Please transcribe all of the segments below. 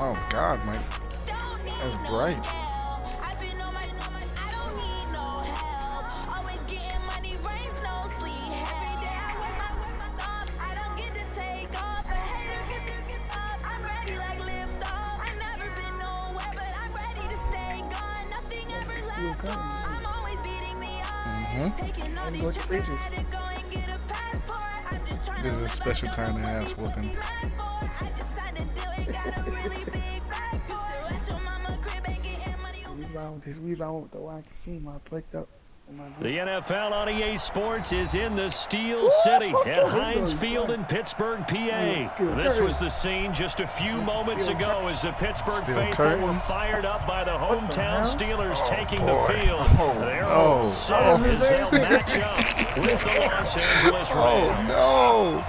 Oh God, Mike. That's bright. This is a special kind of ass whooping. The NFL on EA Sports is in the Steel City at Heinz Field in Pittsburgh, PA. This was the scene just a few moments ago as the Pittsburgh faithful were fired up by the hometown Steelers taking the field. They're all set as they'll match up with the Los Angeles Rams. No!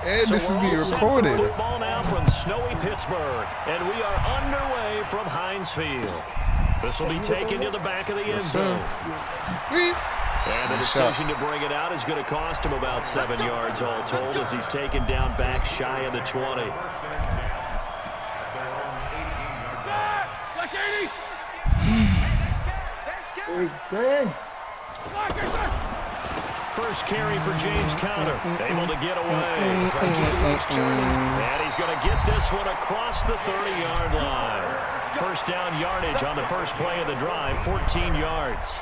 And this is being recorded. Football now from snowy Pittsburgh, and we are underway from Heinz Field. This will be taken to the back of the end zone. And the decision to bring it out is going to cost him about 7 yards all told as he's taken down back shy of the 20. First carry for James Conner, able to get away. And he's going to get this one across the 30-yard line. First down yardage on the first play of the drive, 14 yards.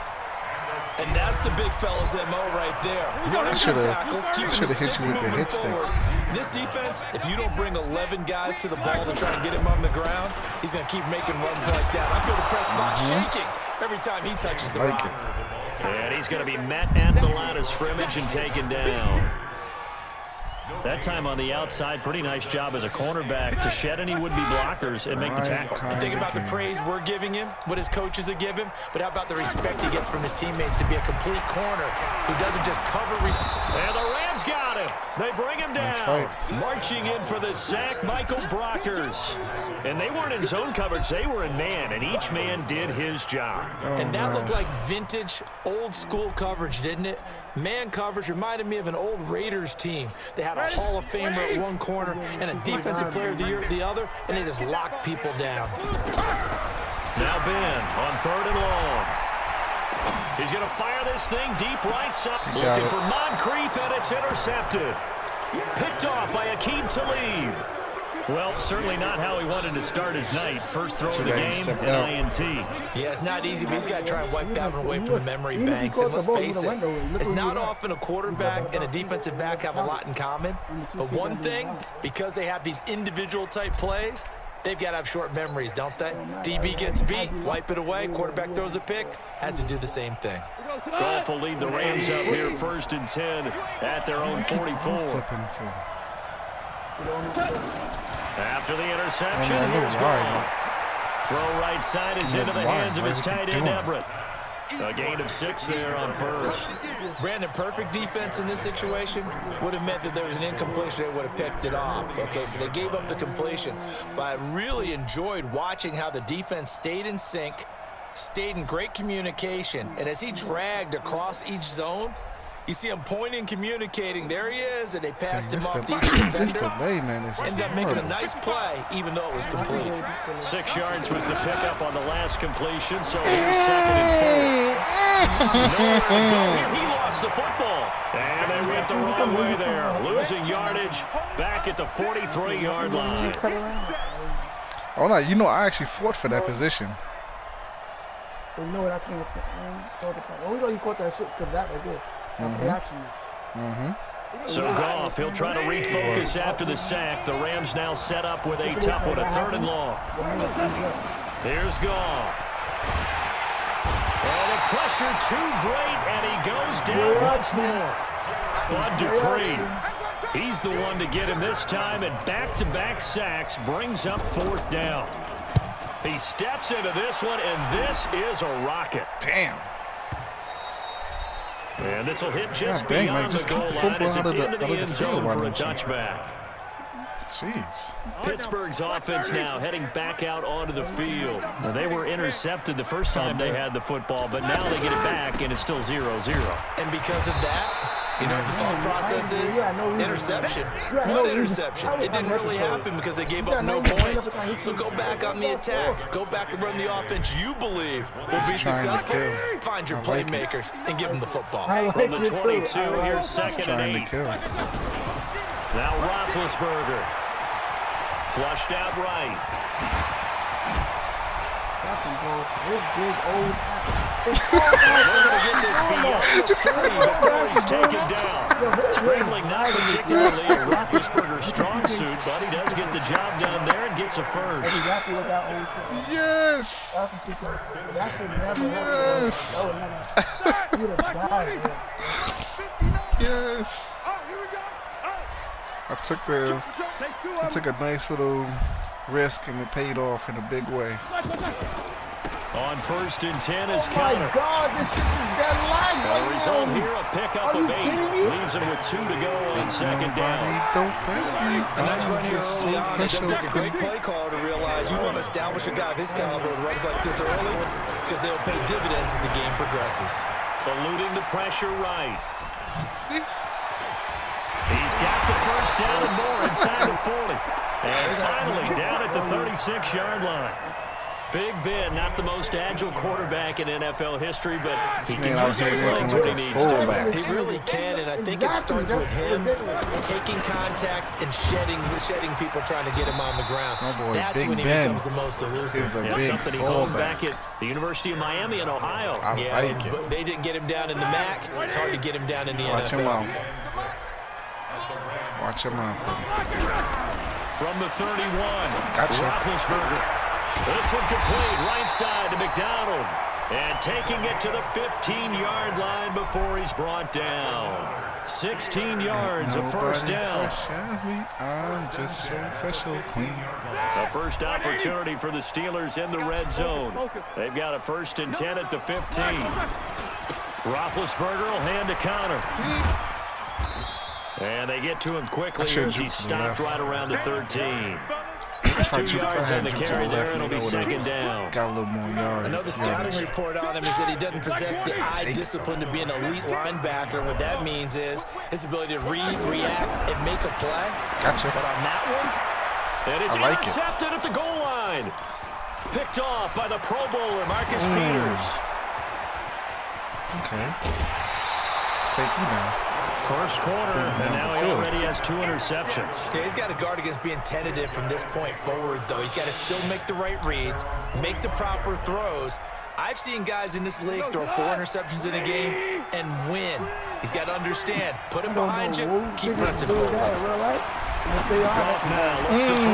And that's the big fella's MO right there. Running through tackles, keeping the sticks moving forward. This defense, if you don't bring 11 guys to the ball to try and get him on the ground, he's going to keep making runs like that. I feel the press box shaking every time he touches the rock. And he's going to be met at the line of scrimmage and taken down. That time on the outside, pretty nice job as a cornerback to shed any would-be blockers and make the tackle. Think about the praise we're giving him, what his coaches are giving, but how about the respect he gets from his teammates to be a complete corner who doesn't just cover. And the Rams got him. They bring him down. Marching in for the sack, Michael Brockers. And they weren't in zone coverage. They were in man, and each man did his job. And that looked like vintage, old-school coverage, didn't it? Man coverage reminded me of an old Raiders team. They had a Hall of Famer at one corner and a Defensive Player of the Year at the other, and they just locked people down. Now Ben on 3rd and long. He's going to fire this thing deep right side. Looking for Moncrief, and it's intercepted. Picked off by Akeem Talib. Well, certainly not how he wanted to start his night. First throw of the game, an INT. Yeah, it's not easy, but he's got to try and wipe that one away from the memory banks. And let's face it, it's not often a quarterback and a defensive back have a lot in common. But one thing, because they have these individual type plays, they've got to have short memories, don't they? DB gets beat, wipe it away, quarterback throws a pick, has to do the same thing. Goff will lead the Rams up here 1st and 10 at their own 44. After the interception, here's Goff. Throw right side is into the hands of his tight end, Everett. A gain of 6 there on first. Brandon, perfect defense in this situation would have meant that there was an incompletion. They would have picked it off. Okay, so they gave up the completion. But I really enjoyed watching how the defense stayed in sync, stayed in great communication. And as he dragged across each zone, you see him pointing, communicating. There he is, and they passed him off to each defender. Ended up making a nice play, even though it was complete. 6 yards was the pickup on the last completion, so here's 2nd and 4. Nowhere to go here. He lost the football. And they went the wrong way there. Losing yardage back at the 43-yard line. Oh, no, you know, I actually fought for that position. You know what, I can't throw the ball. Oh, you know you caught that shit because that right there. So Goff, he'll try to refocus after the sack. The Rams now set up with a tough one, a 3rd and long. Here's Goff. And the pressure too great, and he goes down once more. Bud Dupree, he's the one to get him this time, and back-to-back sacks brings up 4th down. He steps into this one, and this is a rocket. Damn. And this will hit just beyond the goal line as it's into the end zone for a touchback. Jeez. Pittsburgh's offense now heading back out onto the field. Now, they were intercepted the first time they had the football, but now they get it back, and it's still 0-0. And because of that, You know what the thought process is? Interception. What interception? It didn't really happen because they gave up no points. So go back on the attack. Go back and run the offense you believe will be successful. Find your playmakers and give them the football. From the 22, here's 2nd and 8. Now Roethlisberger. Flushed out right. They're going to get this beyond the 30 before he's taken down. Scrambling not particularly a Roethlisberger's strong suit, but he does get the job done there and gets a first. Yes. Yes. Yes. I took a nice little risk and it paid off in a big way. On 1st and 10 is Connor. Oh my God, this shit is dead lag. The result here, a pickup of 8. Leaves him with 2 to go on 2nd down. A nice run here early on. It doesn't take a great play caller to realize you want to establish a guy of his caliber with runs like this early because they'll pay dividends as the game progresses. Eluding the pressure right. He's got the first down and more inside the 40. And finally down at the 36-yard line. Big Ben, not the most agile quarterback in NFL history, but he can use those legs when he needs to. He really can, and I think it starts with him taking contact and shedding people trying to get him on the ground. That's when he becomes the most elusive. Something he honed back at the University of Miami in Ohio. But they didn't get him down in the MAC. It's hard to get him down in the NFL. Watch him out. From the 31, Roethlisberger. This one complete right side to McDonald. And taking it to the 15-yard line before he's brought down. 16 yards, a first down. I'm just so fresh, so clean. The first opportunity for the Steelers in the red zone. They've got a 1st and 10 at the 15. Roethlisberger will hand to Connor. And they get to him quickly as he stopped right around the 13. 2 yards on the carry there, and it'll be 2nd down. Got a little more yards. Another scouting report on him is that he doesn't possess the eye discipline to be an elite linebacker. What that means is his ability to read, react, and make a play. Gotcha. But on that one, and it's intercepted at the goal line. Picked off by the Pro Bowler, Marcus Peters. Okay. Take you now. First quarter, and now he already has 2 interceptions. Yeah, he's got to guard against being tentative from this point forward, though. He's got to still make the right reads, make the proper throws. I've seen guys in this league throw 4 interceptions in a game and win. He's got to understand, put him behind you, keep pressing forward. Goff now looks to throw.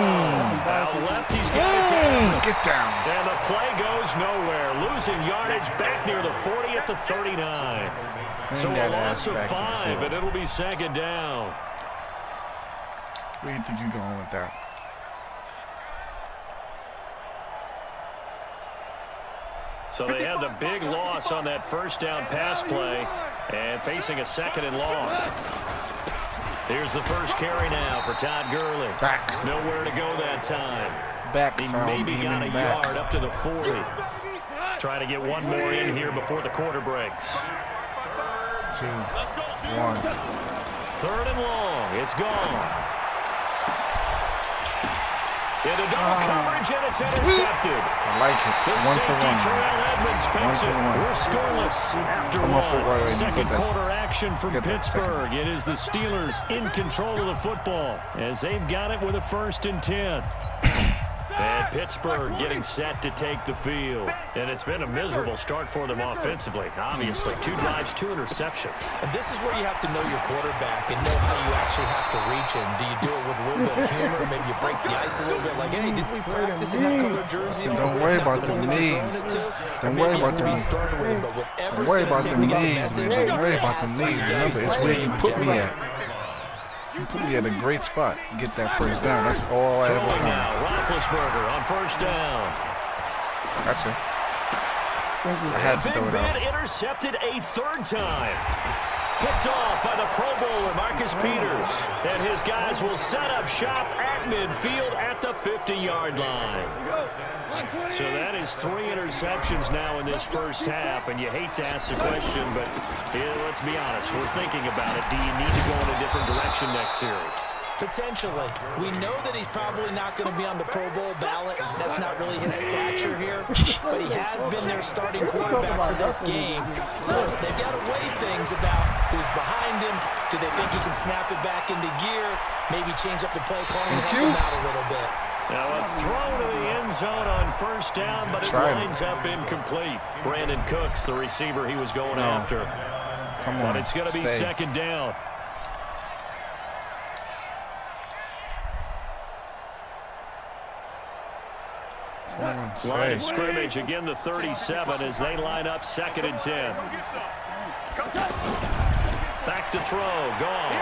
Out left, he's got it down. Get down. And the play goes nowhere. Losing yardage back near the 40 at the 39. So a loss of 5, and it'll be 2nd down. Where do you think you're going with that? So they had the big loss on that first down pass play and facing a 2nd and long. Here's the first carry now for Todd Gurley. Back. Nowhere to go that time. Back. He maybe got a yard up to the 40. Trying to get one more in here before the quarter breaks. 2, 1. 3rd and long. It's gone. Into double coverage, and it's intercepted. I like it. The 1 for 1. Terrell Edmonds picks it. We're scoreless after 1. Second quarter action from Pittsburgh. It is the Steelers in control of the football as they've got it with a 1st and 10. And Pittsburgh getting set to take the field. And it's been a miserable start for them offensively. Obviously, 2 drives, 2 interceptions. And this is where you have to know your quarterback and know how you actually have to reach him. Do you do it with a little bit of humor? Maybe you break the ice a little bit like, hey, didn't we practice in that color jersey? Don't worry about the knees. Don't worry about the knees. Don't worry about the knees, man. Don't worry about the knees. Remember, it's where you put me at. You put me at a great spot. Get that first down. That's all I ever want. Now, Roethlisberger on 1st down. Gotcha. I had to throw it out. Big Ben intercepted a 3rd time. Picked off by the Pro Bowler, Marcus Peters. And his guys will set up shop at midfield at the 50-yard line. So that is 3 interceptions now in this first half. And you hate to ask the question, but let's be honest. We're thinking about it. Do you need to go in a different direction next series? Potentially. We know that he's probably not going to be on the Pro Bowl ballot. That's not really his stature here. But he has been their starting quarterback for this game. So they've got to weigh things about who's behind him. Do they think he can snap it back into gear? Maybe change up the play calling and help him out a little bit. Now a throw to the end zone on first down, but it winds up incomplete. Brandon Cooks, the receiver he was going after. Come on, but it's going to be second down. Line of scrimmage, again the 37 as they line up 2nd and 10. Back to throw, gone.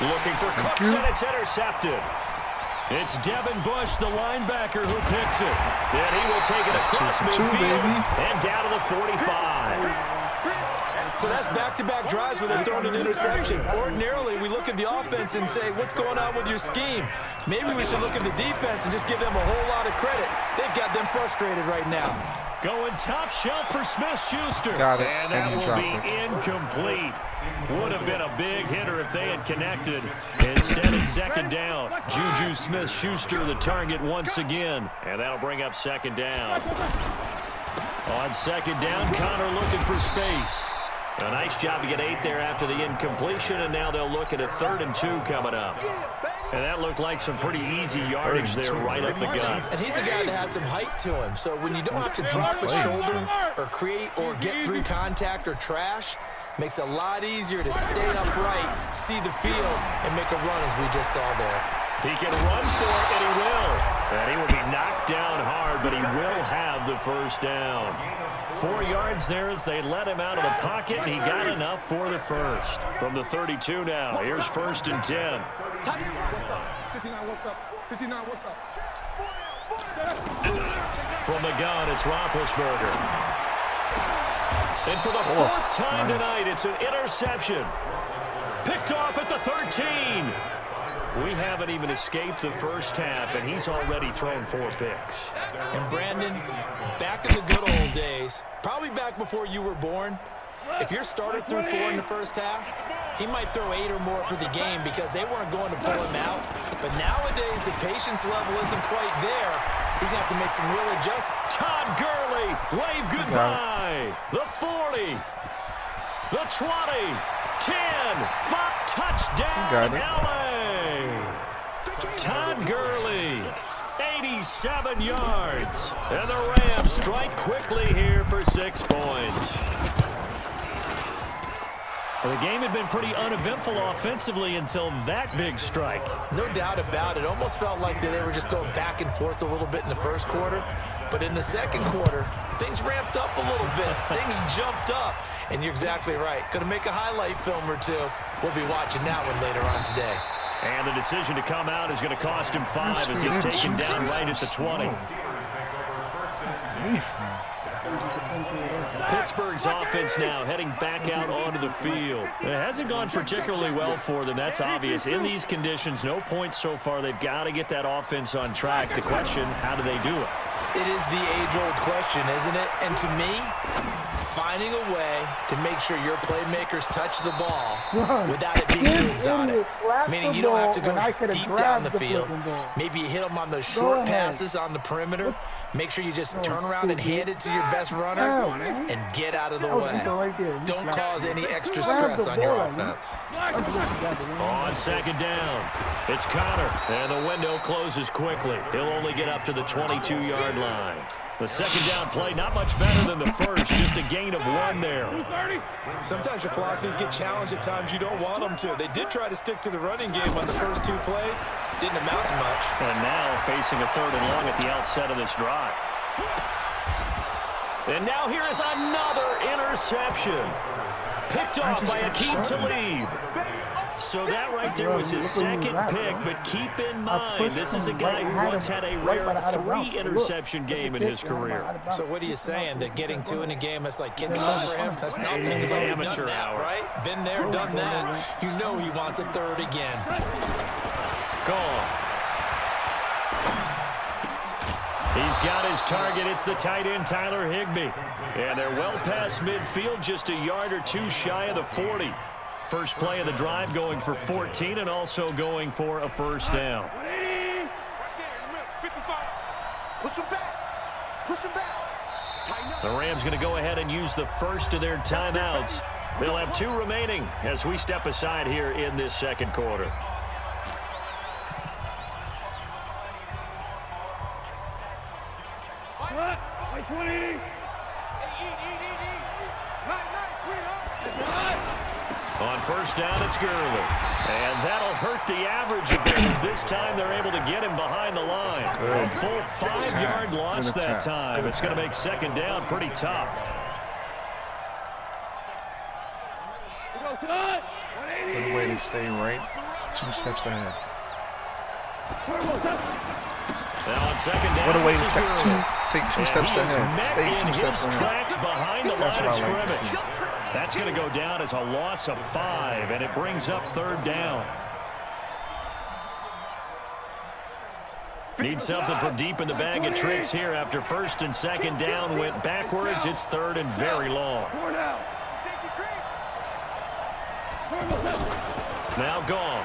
Looking for Cooks, and it's intercepted. It's Devin Bush, the linebacker, who picks it. And he will take it across midfield and down to the 45. So that's back-to-back drives where they're throwing an interception. Ordinarily, we look at the offense and say, what's going on with your scheme? Maybe we should look at the defense and just give them a whole lot of credit. They've got them frustrated right now. Going top shelf for Smith-Schuster. Got it. And that will be incomplete. Would have been a big hitter if they had connected. Instead, it's 2nd down. Juju Smith-Schuster, the target once again. And that'll bring up 2nd down. On 2nd down, Connor looking for space. A nice job to get 8 there after the incompletion, and now they'll look at a 3rd and 2 coming up. And that looked like some pretty easy yardage there right up the gut. And he's a guy that has some height to him, so when you don't have to drop a shoulder or create or get through contact or trash, makes it a lot easier to stay upright, see the field, and make a run as we just saw there. He can run for it, and he will. And he will be knocked down hard, but he will have the first down. 4 yards there as they let him out of the pocket, and he got enough for the first. From the 32 now, here's 1st and 10. From the gun, it's Roethlisberger. And for the 4th time tonight, it's an interception. Picked off at the 13. We haven't even escaped the first half, and he's already thrown 4 picks. And Brandon, back in the good old days, probably back before you were born, if your starter threw 4 in the first half, he might throw 8 or more for the game because they weren't going to pull him out. But nowadays, the patience level isn't quite there. He's going to have to make some real adjustments. Todd Gurley, wave goodbye. The 40, the 20, 10, 5, touchdown, LA. Todd Gurley, 87 yards. And the Rams strike quickly here for 6 points. Well, the game had been pretty uneventful offensively until that big strike. No doubt about it. Almost felt like they were just going back and forth a little bit in the first quarter. But in the second quarter, things ramped up a little bit. Things jumped up. And you're exactly right. Going to make a highlight film or 2. We'll be watching that one later on today. And the decision to come out is going to cost him 5 as he's taken down right at the 20. Pittsburgh's offense now heading back out onto the field. It hasn't gone particularly well for them. That's obvious. In these conditions, no points so far. They've got to get that offense on track. The question, how do they do it? It is the age-old question, isn't it? And to me, finding a way to make sure your playmakers touch the ball without it being too exotic. Meaning you don't have to go deep down the field. Maybe you hit them on those short passes on the perimeter. Make sure you just turn around and hand it to your best runner and get out of the way. Don't cause any extra stress on your offense. On 2nd down, it's Connor, and the window closes quickly. He'll only get up to the 22-yard line. The 2nd down play, not much better than the first, just a gain of 1 there. Sometimes your philosophies get challenged at times you don't want them to. They did try to stick to the running game on the first 2 plays. Didn't amount to much. And now facing a 3rd and long at the outset of this drive. And now here is another interception. Picked off by Akeem Talib. So that right there was his second pick, but keep in mind, this is a guy who once had a rare 3-interception game in his career. So what are you saying, that getting 2 in a game, that's like kid stuff for him? That's nothing. He's already done that, right? Been there, done that. You know he wants a third again. Gone. He's got his target. It's the tight end, Tyler Higbee. And they're well past midfield, just a yard or two shy of the 40. First play of the drive going for 14 and also going for a first down. The Rams going to go ahead and use the first of their timeouts. They'll have 2 remaining as we step aside here in this second quarter. On first down, it's Gurley. And that'll hurt the average a bit, as this time they're able to get him behind the line. A full 5-yard loss that time. It's going to make second down pretty tough. What a way to stay right 2 steps ahead. Now on second down, what a way to take 2 steps ahead. Stay 2 steps ahead. Tracks behind the line of scrimmage. That's going to go down as a loss of 5, and it brings up third down. Need something from deep in the bag of tricks here after first and second down went backwards. It's third and very long. Now gone.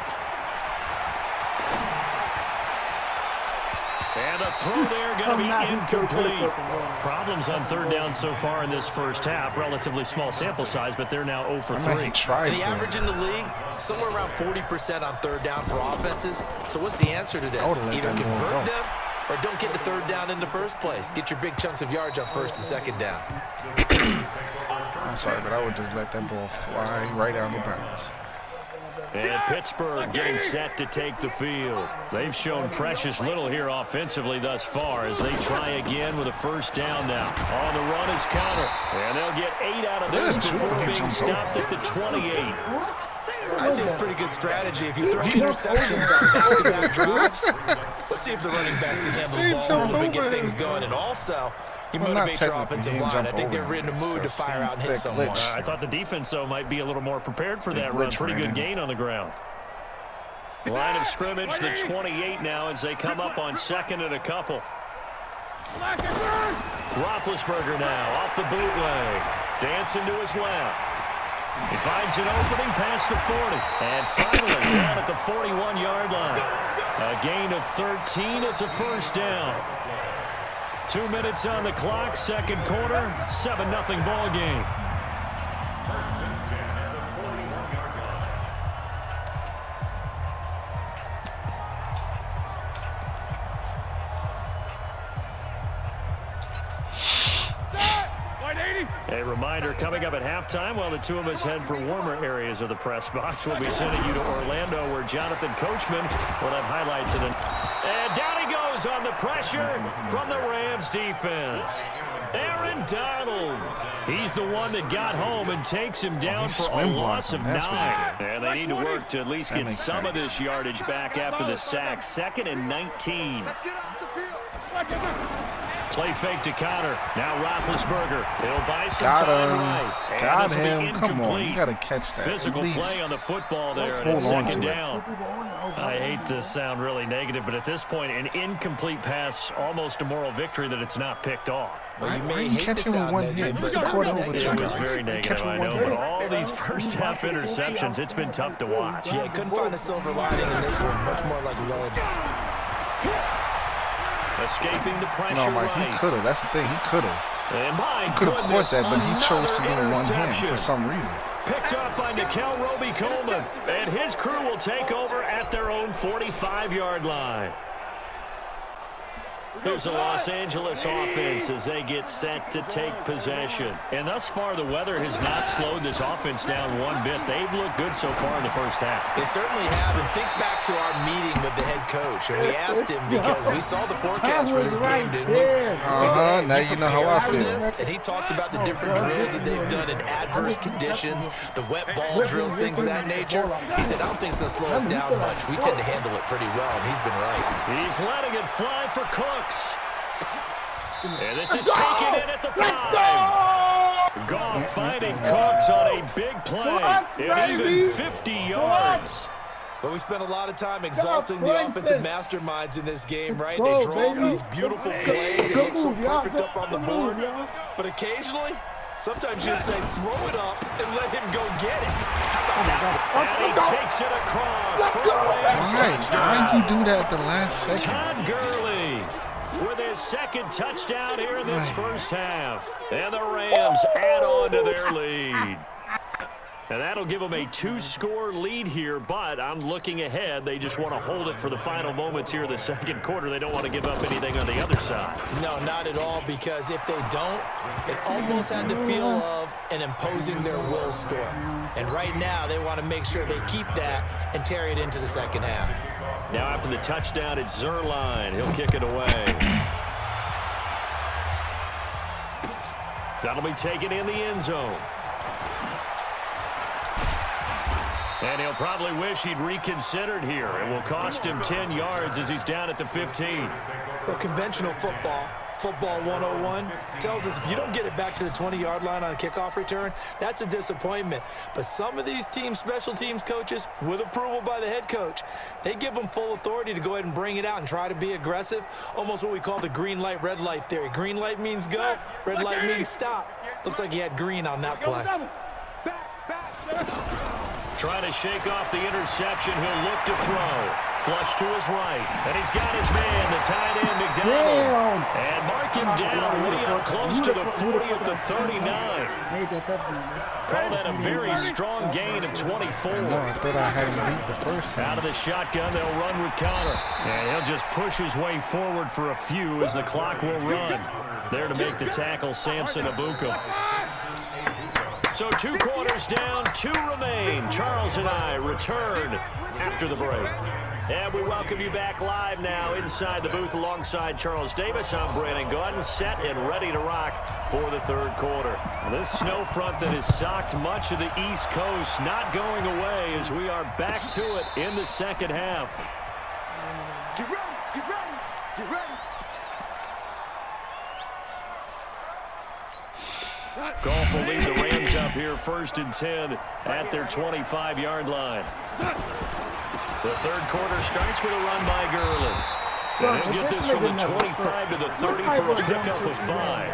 And the throw there going to be incomplete. Problems on third down so far in this first half. Relatively small sample size, but they're now 0 for 3. The average in the league, somewhere around 40% on third down for offenses. So what's the answer to this? Either convert them or don't get the third down in the first place. Get your big chunks of yards on first and second down. I'm sorry, but I would just let that ball fly right out of bounds. And Pittsburgh getting set to take the field. They've shown precious little here offensively thus far as they try again with a first down now. On the run is Connor. And they'll get 8 out of this before being stopped at the 28. I'd say it's pretty good strategy. If you throw interceptions on back-to-back drives, let's see if the running backs can handle the ball a little bit, get things going. And also, you motivate your offensive line. I think they're in the mood to fire out and hit someone. I thought the defense, though, might be a little more prepared for that run. Pretty good gain on the ground. Line of scrimmage, the 28 now as they come up on second and a couple. Roethlisberger now off the bootleg. Dancing to his left. He finds an opening past the 40. And finally down at the 41-yard line. A gain of 13. It's a first down. 2 minutes on the clock, second quarter, 7-0 ball game. A reminder, coming up at halftime, while the two of us head for warmer areas of the press box, we'll be sending you to Orlando, where Jonathan Coachman will have highlights in it. And down he goes on the pressure from the Rams defense. Aaron Donald. He's the one that got home and takes him down for a loss of 9. And they need to work to at least get some of this yardage back after the sack. 2nd and 19. Play fake to Connor. Now Roethlisberger. He'll buy some time right. Got him. Come on. You got to catch that. Physical play on the football there, and it's second down. I hate to sound really negative, but at this point, an incomplete pass, almost a moral victory that it's not picked off. Well, you may hate to sound negative, but it was very negative, I know. But all these first half interceptions, it's been tough to watch. Yeah, couldn't find a silver lining in this one. Much more like lead. Escaping the pressure. No, Mike, he could have. That's the thing. He could have. He could have caught that, but he chose to do it with one hand for some reason. Picked up by Nikel Roby-Coleman. And his crew will take over at their own 45-yard line. Here's the Los Angeles offense as they get set to take possession. And thus far, the weather has not slowed this offense down one bit. They've looked good so far in the first half. They certainly have. And think back to our meeting with the head coach. And we asked him because we saw the forecast for this game, didn't we? We said, hey, now you know how I feel. And he talked about the different drills that they've done in adverse conditions, the wet ball drills, things of that nature. He said, I don't think it's going to slow us down much. We tend to handle it pretty well, and he's been right. He's letting it fly for Cooks. And this is taken in at the 5. Goff finding Cooks on a big play. And even 50 yards. But we spent a lot of time exalting the offensive masterminds in this game, right? They draw up these beautiful plays. It looks so perfect up on the board. But occasionally, sometimes you just say, throw it up and let him go get it. How about that? And he takes it across for a Rams touchdown. Why did you do that at the last second? Todd Gurley with his second touchdown here in this first half. And the Rams add on to their lead. And that'll give them a 2-score lead here, but I'm looking ahead. They just want to hold it for the final moments here in the second quarter. They don't want to give up anything on the other side. No, not at all, because if they don't, it almost had the feel of an imposing their will score. And right now, they want to make sure they keep that and carry it into the second half. Now after the touchdown, it's Zerline. He'll kick it away. That'll be taken in the end zone. And he'll probably wish he'd reconsidered here. It will cost him 10 yards as he's down at the 15. Well, conventional football 101, tells us if you don't get it back to the 20-yard line on a kickoff return, that's a disappointment. But some of these teams, special teams coaches, with approval by the head coach, they give them full authority to go ahead and bring it out and try to be aggressive, almost what we call the green light, red light theory. Green light means go, red light means stop. Looks like he had green on that play. Trying to shake off the interception. He'll look to throw. Flush to his right. And he's got his man, the tight end, McDonald. And mark him down way up close to the 40 at the 39. Call that a very strong gain of 24. No, I thought I had him beat the first time. Out of the shotgun, they'll run with Connor. And he'll just push his way forward for a few as the clock will run. There to make the tackle, Samson Abuka. So 2 quarters down, 2 remain. Charles and I return after the break. And we welcome you back live now inside the booth alongside Charles Davis. I'm Brandon Gordon, set and ready to rock for the third quarter. This snow front that has socked much of the East Coast not going away as we are back to it in the second half. Get ready, get ready, get ready. Goff will lead the Rams up here 1st and 10 at their 25-yard line. The third quarter starts with a run by Gurley. And he'll get this from the 25 to the 30 for a pickup of 5.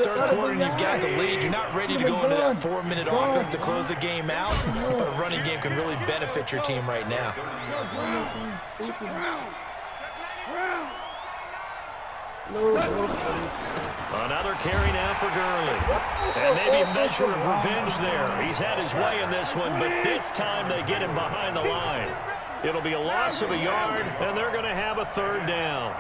Third quarter, and you've got the lead. You're not ready to go into that 4-minute offense to close the game out, but a running game can really benefit your team right now. Another carry now for Gurley. And maybe a measure of revenge there. He's had his way in this one, but this time they get him behind the line. It'll be a loss of a yard, and they're going to have a 3rd down.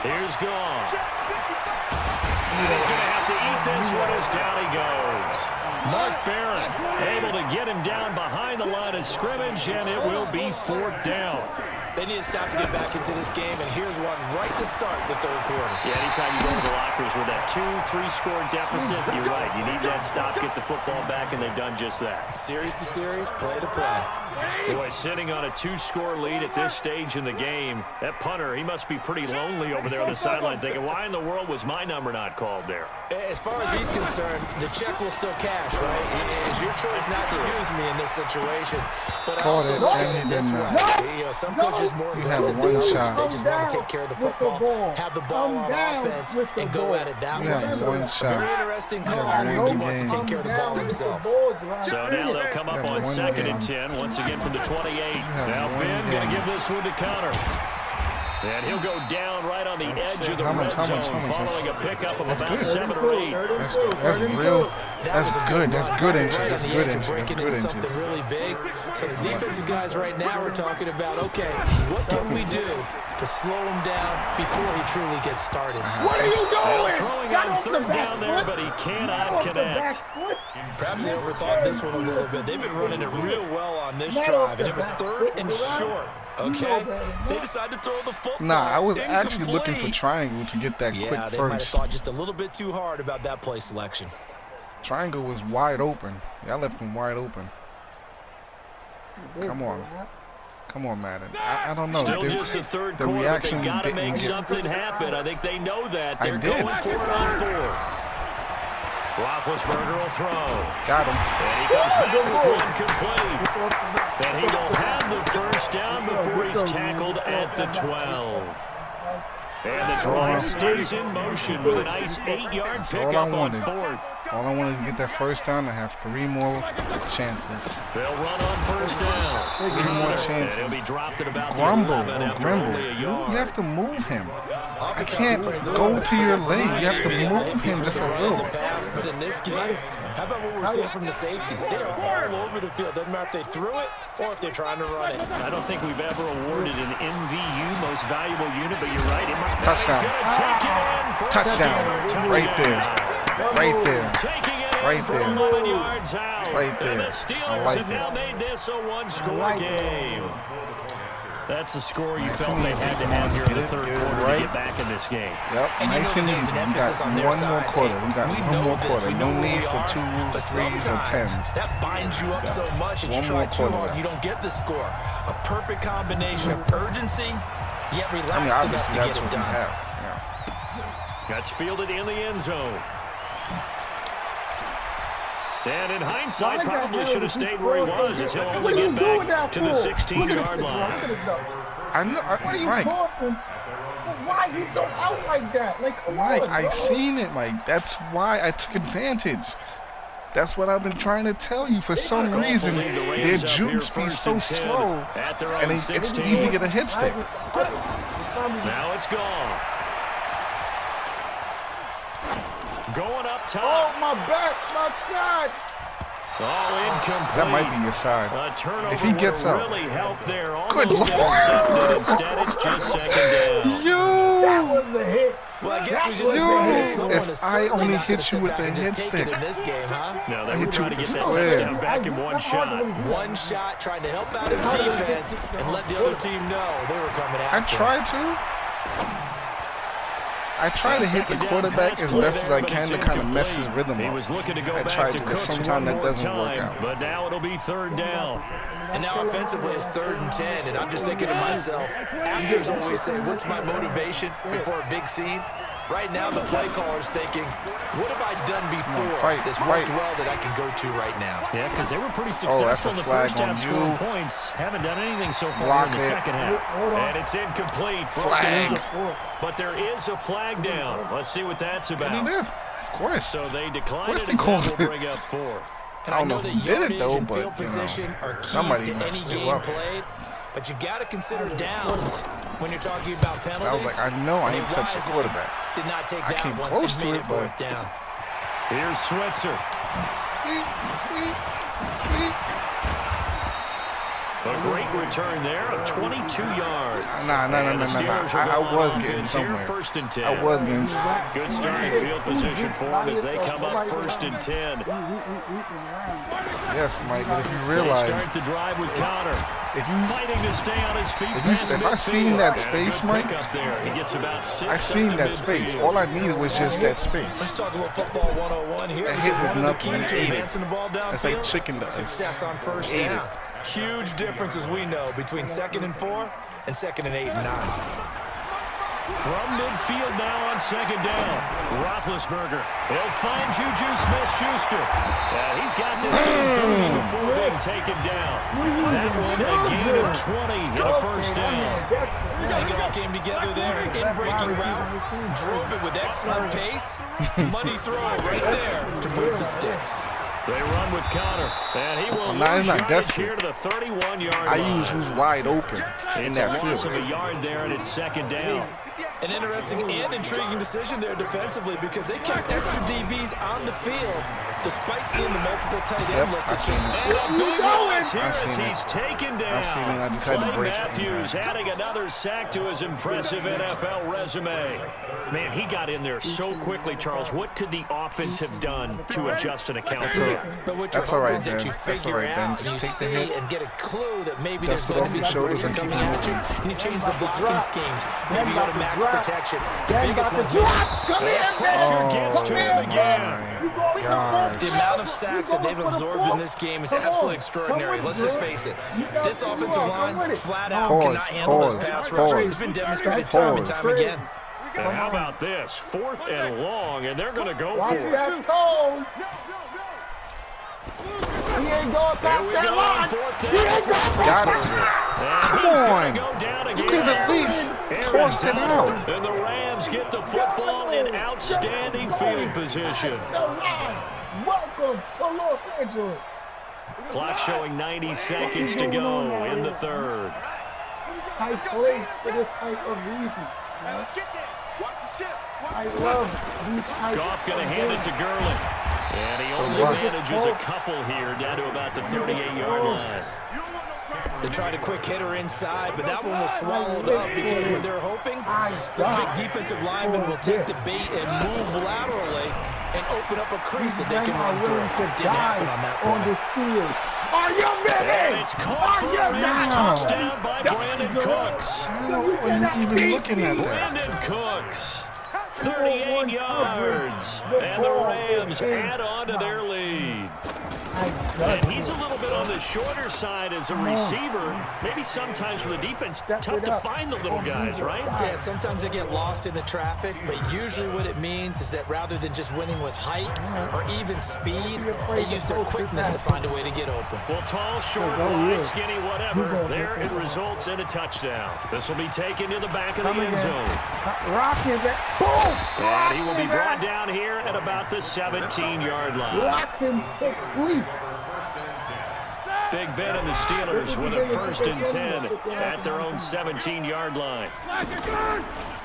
Here's Goff. And he's going to have to eat this one as down he goes. Mark Barron able to get him down behind the line of scrimmage, and it will be 4th down. They need to stop to get back into this game, and here's one right to start the third quarter. Yeah, anytime you go to the lockers with that 2-3-score deficit, you're right. You need that stop, get the football back, and they've done just that. Series to series, play to play. Boy, sitting on a 2-score lead at this stage in the game, that punter, he must be pretty lonely over there on the sideline thinking, why in the world was my number not called there? As far as he's concerned, the check will still cash, right? It's your choice not to use me in this situation. But I also look at it this way. You know, some coaches more aggressive than others. They just want to take care of the football, have the ball on offense, and go at it that way. So very interesting call. He wants to take care of the ball himself. So now they'll come up on 2nd and 10, once again from the 28. Now Ben going to give this one to Connor. And he'll go down right on the edge of the red zone following a pickup of about 7 or 8. That's real. That's good. That's good inches. That's good inches. Breaking into something really big. So the defensive guys right now are talking about, okay, what can we do to slow him down before he truly gets started? What are you doing? Throwing on third down there, but he cannot connect. Perhaps they overthought this one a little bit. They've been running it real well on this drive, and it was 3rd and short. Okay, they decided to throw the football. Nah, I was actually looking for triangle to get that quick they might have first. thought just a little bit too hard about that play selection. Triangle was wide open. Y'all left him wide open. Come on. Come on, Madden. I don't know. Still just the third quarter, but they got to make something happen. I think they know that. They're going for it on 4th. Roethlisberger will throw. Got him. And he comes back with one complete. And he will have the first down before he's tackled at the 12. And the drive stays in motion with a nice 8-yard pickup on 4th. All I wanted to get that first down and have 3 more chances. They'll run on first down. 3 more chances. He'll be dropped at about Grumble. the 11 after only a yard. You have to move him. I can't go to your lane. You have to move him just a little. But in this game, how about what we're seeing from the safeties? They are all over the field. Doesn't matter if they threw it or if they're trying to run it. I don't think we've ever awarded an MVU, most valuable unit, but you're right. Touchdown. Touchdown. Right there. Right there. Right there. 11 yards out. Right there. And the Steelers have now made this a 1-score game. That's a score you felt they had to have here in the third quarter to get back in this game. Yep, nice and easy. We got one more quarter. We got one more quarter. No need for 2, 3s, or 10s. That binds you up so much and you try too hard, you don't get the score. A perfect combination of urgency, yet relaxed enough to get it done. That's fielded in the end zone. And in hindsight, probably should have stayed where he was, as he'll only get back to the 16-yard line. I know, Mike. Why you go out like that? Like, Mike, I seen it, Mike. That's why I took advantage. That's what I've been trying to tell you. For some reason, their juke speed's so slow, and it's easy to get a hit stick. Now it's gone. Going up top. Oh, my back, my God. All incomplete. That might be your side. A turnover if he gets up. Really help there. Good Lord. Instead, it's just second down. Yo. That was a hit. Well, I guess we just decided someone if I only hit you with the hit stick. In this game, huh? No, they were trying to get that touchdown back in one shot. One shot, trying to help out his defense and let the other team know they were coming after. I tried to. I try to hit the quarterback as best as I can to kind of mess his rhythm up. I tried to, but sometimes that doesn't work out. But now it'll be third down. And now offensively it's 3rd and 10, and I'm just thinking to myself, actors always say, what's my motivation before a big scene? Right now the play caller's thinking, what have I done before that's worked well that I can go to right now? Yeah, because they were pretty successful in the first half scoring points. Haven't done anything so far in the second half. And it's incomplete. Flag. But there is a flag down. Let's see what that's about. And he did. Of course. So they declined it, and will bring up 4th. And I know that yardage and field position are keys to any game played. But you've got to consider downs when you're talking about penalties. I was like, I know I ain't touched the quarterback. Did not take I that came one close and to made it, it but 4th down. Here's Switzer. A great return there of 22 yards. Nah. I was getting somewhere. First and 10. I was getting somewhere. Good starting field position for them as they come up 1st and 10. Yes, Mike, but if you realize... They start the drive with Connor. Fighting to stay on his feet. If I seen that space, Mike, he gets about 6 I seen that space. All I needed was just that space. Let's talk a little football 101 here. That hit was one of the nothing. keys to advancing the ball downfield. That's like chicken does. Success on first down. Huge difference, as we know, between 2nd and 4 and 2nd and 8 and 9. From midfield now on 2nd down. Roethlisberger. He'll find Juju Smith-Schuster. He's got this team before being taken down. That one, a gain of 20 and a first down. They all came together there in breaking route. Drove it with excellent pace. Money throw right there to move the sticks. They run with Connor, and he will it's lose not yardage desperate. here to the 31-yard I line. use who's wide open in It's that a loss field. of a yard there, and it's second down. An interesting and intriguing decision there defensively because they kept extra DBs on the field despite seeing the multiple tight end look that came out. And a big loss here I as seen he's it. taken down. I seen it. I just had to Clay brace it. Matthews adding another sack to his impressive NFL resume. Man, he got in there so quickly, Charles. What could the offense have done to adjust an account for him? But what you're That's all hoping right, is that Ben. you That's all figure right, Ben. out and you Just take the see hit. and get a clue that maybe Dust there's it going to off be your some shoulders pressure and keep coming it at you. moving. And you change the blocking schemes. Maybe you go to max protection. The Ben biggest about one's to missing. drop. Come here, Pressure Ben. gets to him again. Gosh. The amount of sacks that they've absorbed in this game is absolutely extraordinary. Let's just face it. This offensive line flat out cannot handle this pass rush. It's been demonstrated time and time again. And how about this? 4th and long, and they're going to go Watch for it. that cone. He ain't going Here past we that go on line. 4th He ain't down. going past Got that it. line. And Come he's on. going to go down You could have at again. least Aaron tossed it Donald. out. And the Rams get the football in outstanding field position. The line. Welcome to Los Angeles. Clock showing 90 seconds to go in the 3rd. Nice play for this type of reason. Let's get there. Watch the ship. I love these types Goff going to of hand it games. to Gurley. And he only what? manages a couple here down to about the 38-yard line. They tried a quick hitter inside, but that one was swallowed up because what they're hoping, this big defensive lineman will take the bait and move laterally and open up a crease that they can run through. Didn't happen on that on play. the field. Are you And ready? it's caught for a Rams touchdown by Brandon Cooks. How are you even looking at that? Brandon Cooks, 38 yards. And the Rams add on to their lead. And he's a little bit on the shorter side as a receiver. Maybe sometimes for the defense, tough to find the little guys, right? Yeah, sometimes they get lost in the traffic, but usually what it means is that rather than just winning with height or even speed, they use their quickness to find a way to get open. Well, tall, short, wide, skinny, whatever, there it results in a touchdown. This will be taken to the back of the end zone. Rocking that. Boom! And he will be brought down here at about the 17-yard line. Locked him to sleep. Big Ben and the Steelers with a 1st and 10 at their own 17-yard line.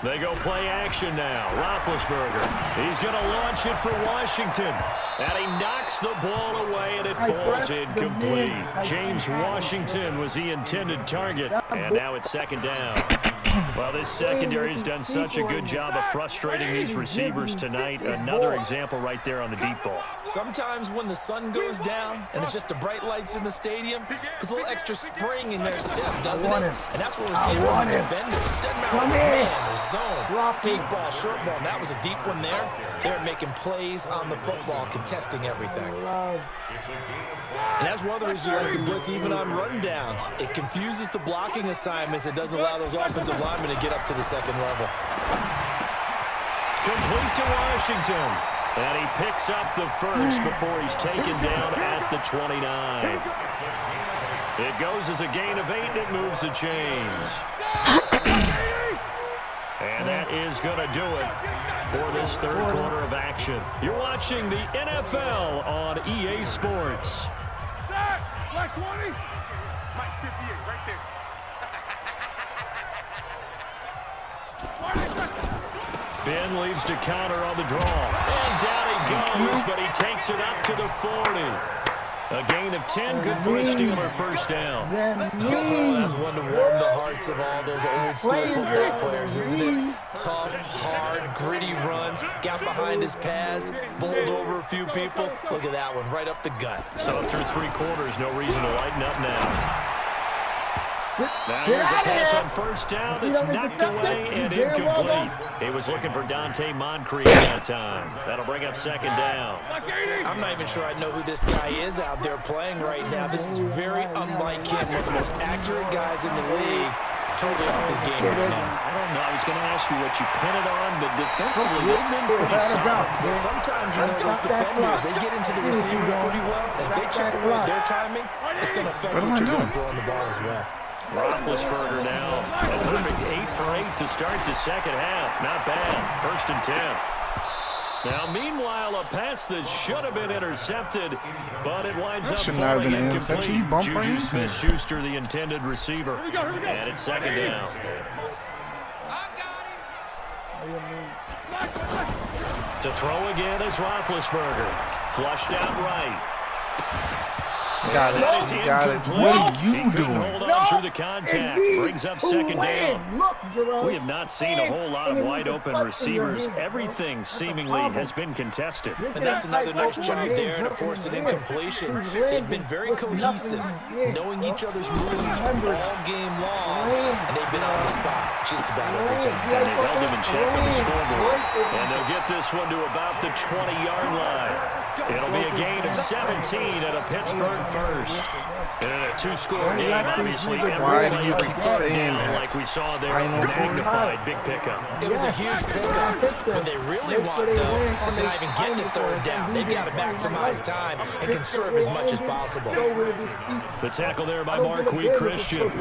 They go play action now. Roethlisberger. He's going to launch it for Washington. And he knocks the ball away, and it falls incomplete. James Washington was the intended target. And now it's 2nd down. Well, this secondary has done such a good job of frustrating these receivers tonight. Another example right there on the deep ball. Sometimes when the sun goes down and it's just the bright lights in the stadium, there's a little extra spring in their step, doesn't it? And that's what we're seeing from the defenders. Doesn't matter if it's man or zone, deep ball, short ball. And that was a deep one there. They're making plays on the football, contesting everything. And that's one of the reasons you like to blitz even on rundowns. It confuses the blocking assignments. It doesn't allow those offensive linemen to get up to the 2nd level. Complete to Washington. And he picks up the 1st before he's taken down at the 29. It goes as a gain of 8, and it moves the chains. And that is going to do it for this 3rd quarter of action. You're watching the NFL on EA Sports. Black 20. Mike 58, right there. Ben leaves to counter on the draw. And down he goes, but he takes it up to the 40. A gain of 10, good for a Steeler 1st down. Oh, that's one to warm the hearts of all those old school football players, isn't it? Tough, hard, gritty run, got behind his pads, bowled over a few people. Look at that one, right up the gut. So through 3 quarters, no reason to lighten up now. Now here's a pass on 1st down that's knocked away and incomplete. He was looking for Dante Moncrief that time. That'll bring up 2nd down. I'm not even sure I know who this guy is out there playing right now. This is very unlike him, one of the most accurate guys in the league. Totally off his game right now. I don't know. I was going to ask you what you pin it on, but defensively, they've been pretty solid. Well, sometimes, you know, those defenders, they get into the receivers pretty well, and if they check away their timing, it's going to affect what you're doing throwing the ball as well. Roethlisberger now. A perfect 8 for 8 to start the 2nd half. Not bad. 1st and 10. Now, meanwhile, a pass that should have been intercepted, but it winds up should not have falling been incomplete. intercepted. Juju Smith-Schuster, the intended receiver. And it's second down. To throw again is Roethlisberger. Flushed out right. Got it. Got it. What are you doing? Hold on through the contact. Brings up second down. We have not seen a whole lot of wide open receivers. Everything seemingly has been contested. And that's another nice job there to force an incompletion. They've been very cohesive, knowing each other's moves all game long, and they've been on the spot just about every time. And they held him in check on the scoreboard. And they'll get this one to about the 20-yard line. It'll be a gain of 17 at a Pittsburgh first. In a two-score game, obviously, every play on third down, like we saw there, magnified big pickup. It was a huge pickup. What they really want, though, is to not even get to third down. They've got to maximize time and conserve as much as possible. The tackle there by Marquis Christian.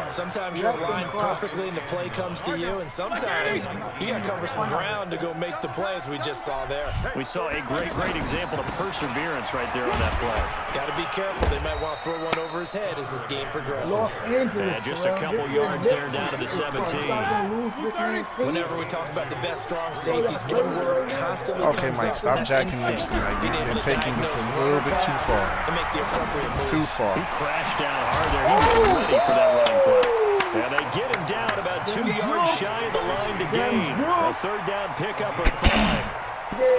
Sometimes you're aligned perfectly and the play comes to you, and sometimes you got to cover some ground to go make the play, as we just saw there. We saw a great example of perseverance right there on that play. Got to be careful. They might want to throw one over his head as this game progresses. And just a couple yards there down to the 17. Whenever we talk about the best strong safeties, one word constantly Okay, comes Mike, up, stop and that's jacking instincts. this. Like, Being able you're to taking this diagnose a little bit too far. and make the appropriate moves. Too far. He crashed down hard there. He was ready for that running play. And they get him down about 2 yards shy of the line to gain. A third down pickup of 5.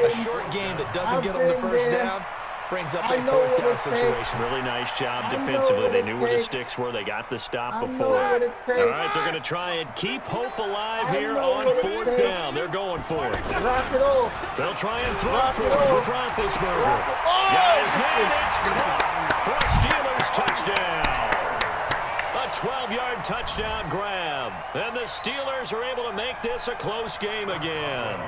A short game that doesn't get them the first down brings up a fourth down situation. Really nice job defensively. They knew where the sticks were. They got the stop before. All right, they're going to try and keep hope alive here on fourth down. They're going for it. They'll try and throw for it with Roethlisberger. Got his man. It's caught for a Steelers touchdown. A 12-yard touchdown grab. And the Steelers are able to make this a close game again.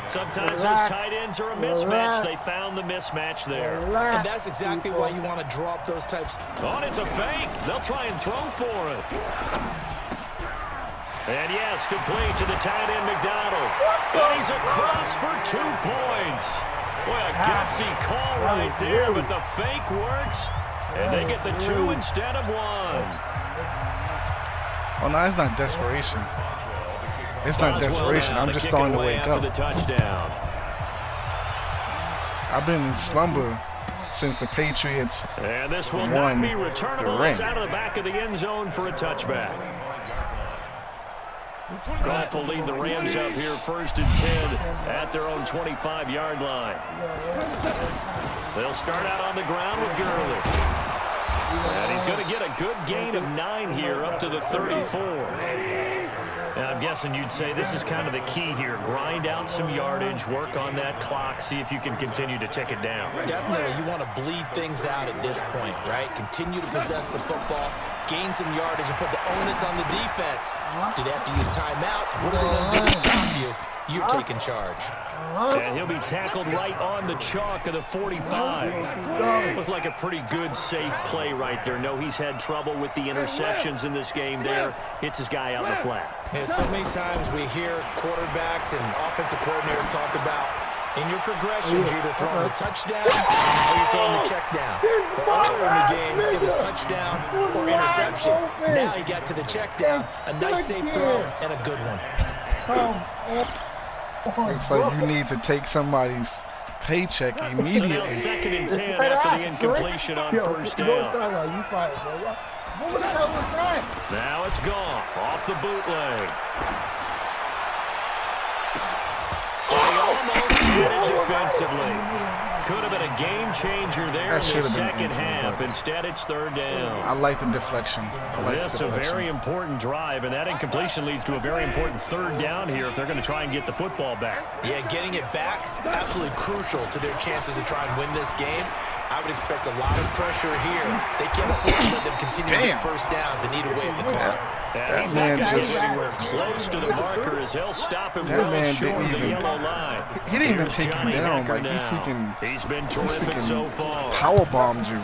Sometimes those tight ends are a mismatch. They found the mismatch there. And that's exactly why you want to draw up those types. Oh, it's a fake. They'll try and throw for it. And yes, complete to the tight end, McDonald. And he's across for 2 points. Boy, a gutsy call right there, but the fake works. And they get the 2 instead of 1. Oh, no, it's not desperation. It's not desperation. I'm just starting to wake up. The touchdown. I've been in slumber since the Patriots And this will won not be the returnable. ring. It's out of the back of the end zone for a touchback. Goff will lead the Rams up here 1st and 10 at their own 25-yard line. They'll start out on the ground with Gurley. And he's going to get a good gain of 9 here up to the 34. And I'm guessing you'd say this is kind of the key here. Grind out some yardage, work on that clock, see if you can continue to tick it down. Definitely, you want to bleed things out at this point, right? Continue to possess the football, gain some yardage, and put the onus on the defense. Do they have to use timeouts? What are they going to do to stop you? You're taking charge. And he'll be tackled right on the chalk of the 45. Looked like a pretty good, safe play right there. No, he's had trouble with the interceptions in this game there. Hits his guy out in the flat. Yeah, so many times we hear quarterbacks and offensive coordinators talk about in your progressions, you're either throwing the touchdown or you're throwing the check down. But earlier in the game, it was touchdown or interception. Now he got to the check down, a nice safe throw, and a good one. It's like you need to take somebody's paycheck So immediately. now 2nd and 10 after the incompletion on 1st down. Now it's Goff off the bootleg. He almost had it defensively. Could have been a game changer there That in the should have been second easy, half. but Instead, it's 3rd down. I like the deflection. I like Yes, the a deflection. very important drive, and that incompletion leads to a very important 3rd down here if they're going to try and get the football back. Yeah, getting it back, absolutely crucial to their chances to try and win this game. I would expect a lot of pressure here. They can't afford to let them continue to get first downs and eat away at the clock. And he's man not going to just- get anywhere close to the marker as he'll stop him That well man short didn't of the even- yellow line. He didn't even Here's take him Johnny down. Hecker Like, he now. freaking He's been terrific so far. power bombed you.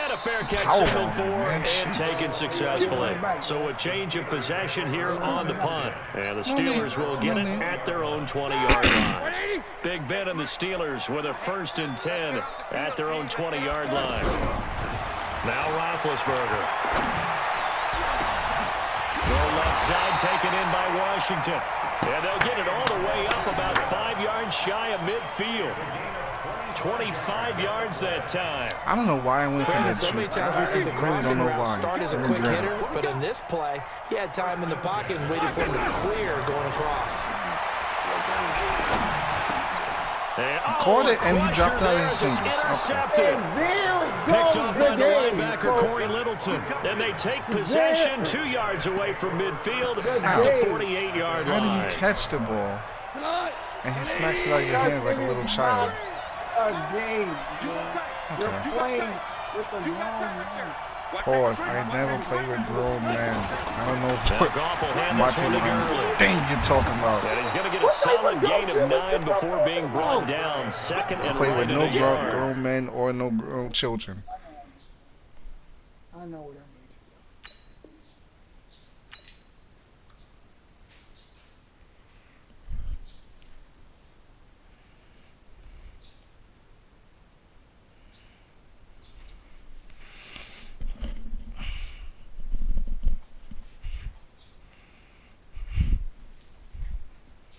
And a a fair catch signaled for and taken successfully. So a change of possession here on the punt. And the Steelers will get it at their own 20-yard line. Big Ben and the Steelers with a 1st and 10 at their own 20-yard line. Now Roethlisberger. The left side taken in by Washington. And they'll get it all the way up about 5 yards shy of midfield. 25 yards that time. I don't know why I went to that. So many times we see the crossing route start as a quick hitter, but in this play, he had time in the pocket and waited for him to clear going across. Caught it and he dropped out his fingers. Intercepted. Picked up by the linebacker, Corey Littleton. And they take possession 2 yards away from midfield at the 48-yard line. How do you catch the ball? And he smacks it out of your hand like a little child. You're playing with a grown man. Pause. I never play with grown men. I don't know what my thing you're talking about. And he's going to get a solid gain of 9 before being brought down. 2nd and Play with right no in a yard. grown men or no grown children. I know what I mean.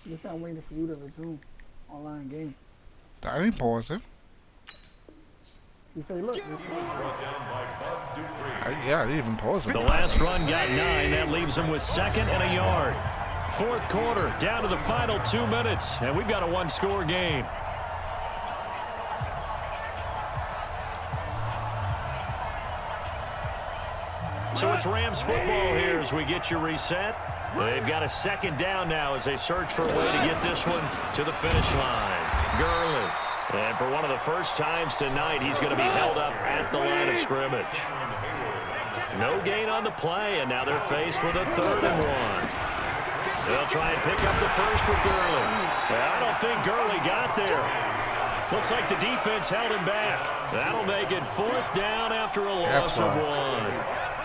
Guess I'm waiting for you to resume online game. I didn't pause it. You say, look. Yeah, I didn't even pause it. The last run got 9. That leaves him with 2nd and a yard. 4th quarter, down to the final 2 minutes, and we've got a 1-score game. So it's Rams football here as we get you reset. They've got a 2nd down now as they search for a way to get this one to the finish line. Gurley. And for one of the first times tonight, he's going to be held up at the line of scrimmage. No gain on the play, and now they're faced with a 3rd and 1. They'll try and pick up the first with Gurley. I don't think Gurley got there. Looks like the defense held him back. That'll make it 4th down after a loss of 1.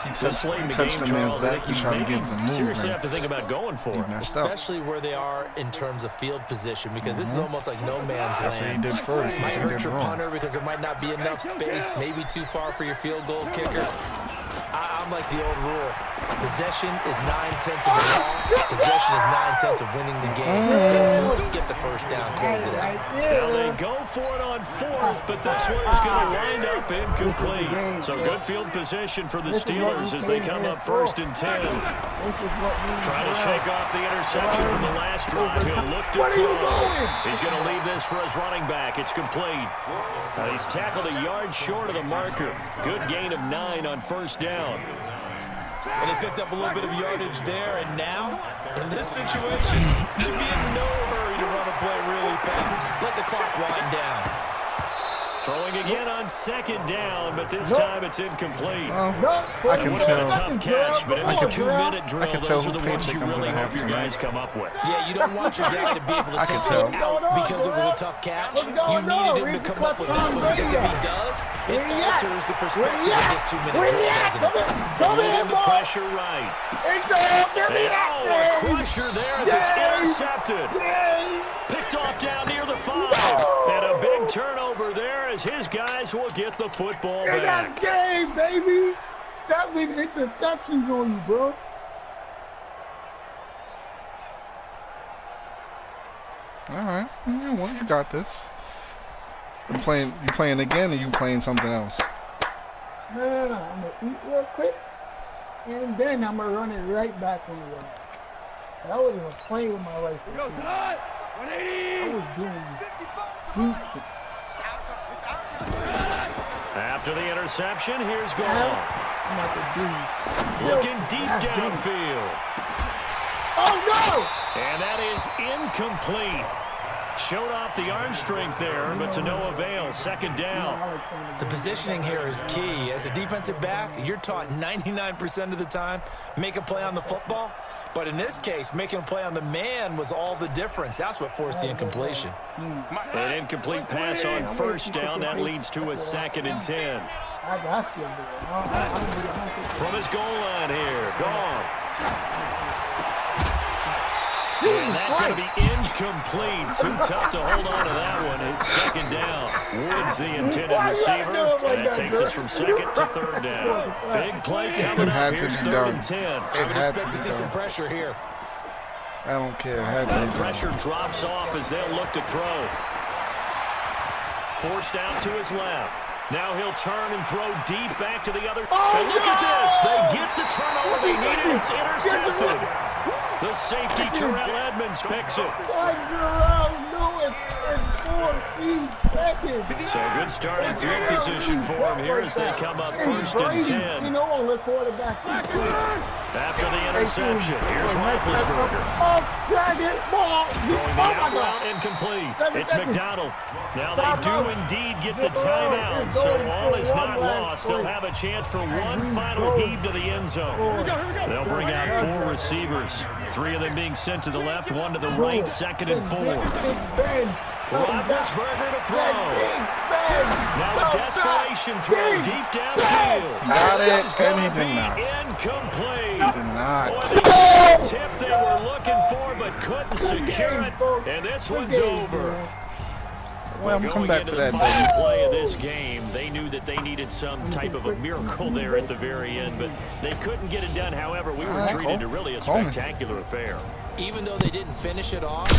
He touched the man's back. He tried to get the Seriously movement. have to think about going for it. Especially where they are in terms of field position, because this is almost like no man's That's what he land. did first. Might He hurt did your wrong. punter because there might not be enough space, maybe too far for your field goal kicker. I'm like the old rule. Possession is 9/10 of the ball. Possession is 9/10 of winning the game. Go for it, get the first down, close it out. Now they go for it on 4th, but this one is going to wind up incomplete. So good field position for the Steelers as they come up 1st and 10. Trying to shake off the interception from the last drive. He'll look to throw. He's going to leave this for his running back. It's complete. He's tackled a yard short of the marker. Good gain of 9 on 1st down. And he picked up a little bit of yardage there, and now, in this situation, should be in no hurry to run a play really fast. Let the clock wind down. Throwing again on 2nd down, but this time it's incomplete. I can tell. Tough catch, but in this 2-minute drill, can tell those are who the ones paycheck you I'm really gonna hope have your tonight. guys come up with. Yeah, you don't want your guy to be able to I can take tell. it out because it was a tough catch. You needed him to come up with that one, because if he does, it alters the perspective of this 2-minute drill, doesn't it? Moving the pressure right. A crusher there as it's intercepted. Picked off down near the 5. And a big turnover there as his guys will get the football They back. got game, baby. Stop leaving interceptions on you, bro. All right, you got this. You playing again, or you playing something else? No. I'm gonna eat real quick, and then I'm gonna run it right back on the way. I wasn't even playing with my rifle. I was doing deep shit. After the interception, here's Goff. I'm about to do. Looking deep downfield. Oh no! And that is incomplete. Showed off the arm strength there, but to no avail. 2nd down. The positioning here is key. As a defensive back, you're taught 99% of the time, make a play on the football. But in this case, making a play on the man was all the difference. That's what forced the incompletion. An incomplete pass on 1st down. That leads to a 2nd and 10. I got you, man. From his goal line here, Goff. And that's going to be incomplete. Too tough to hold on to that one. It's second down. Wood's the intended receiver. That takes us from second to third down. Big play coming up. Here's 3rd and 10. I would expect to see some pressure here. I don't care. The pressure drops off as they'll look to throw. Forced out to his left. Now he'll turn and throw deep back to the other. And look at this. They get the turnover they needed. It's intercepted. The safety, Terrell Edmonds, picks it. So good starting field position for him here as they come up 1st and 10. After the interception, here's Roethlisberger. Throwing the out route incomplete. It's McDonald. Now they do indeed get the timeout, so all is not lost. They'll have a chance for one final heave to the end zone. They'll bring out 4 receivers, 3 of them being sent to the left, 1 to the right, 2nd and 4. Roethlisberger to throw. Now a desperation throw deep downfield. Got it, and he did not. Incomplete. He did not. The tip they were looking for but couldn't secure it, and this one's over. Well, I'm coming back to that. Final play of this game, they knew that they needed some type of a miracle there at the very end, but they couldn't get it done. However, we were treated to really a spectacular affair. Even though they didn't finish it off,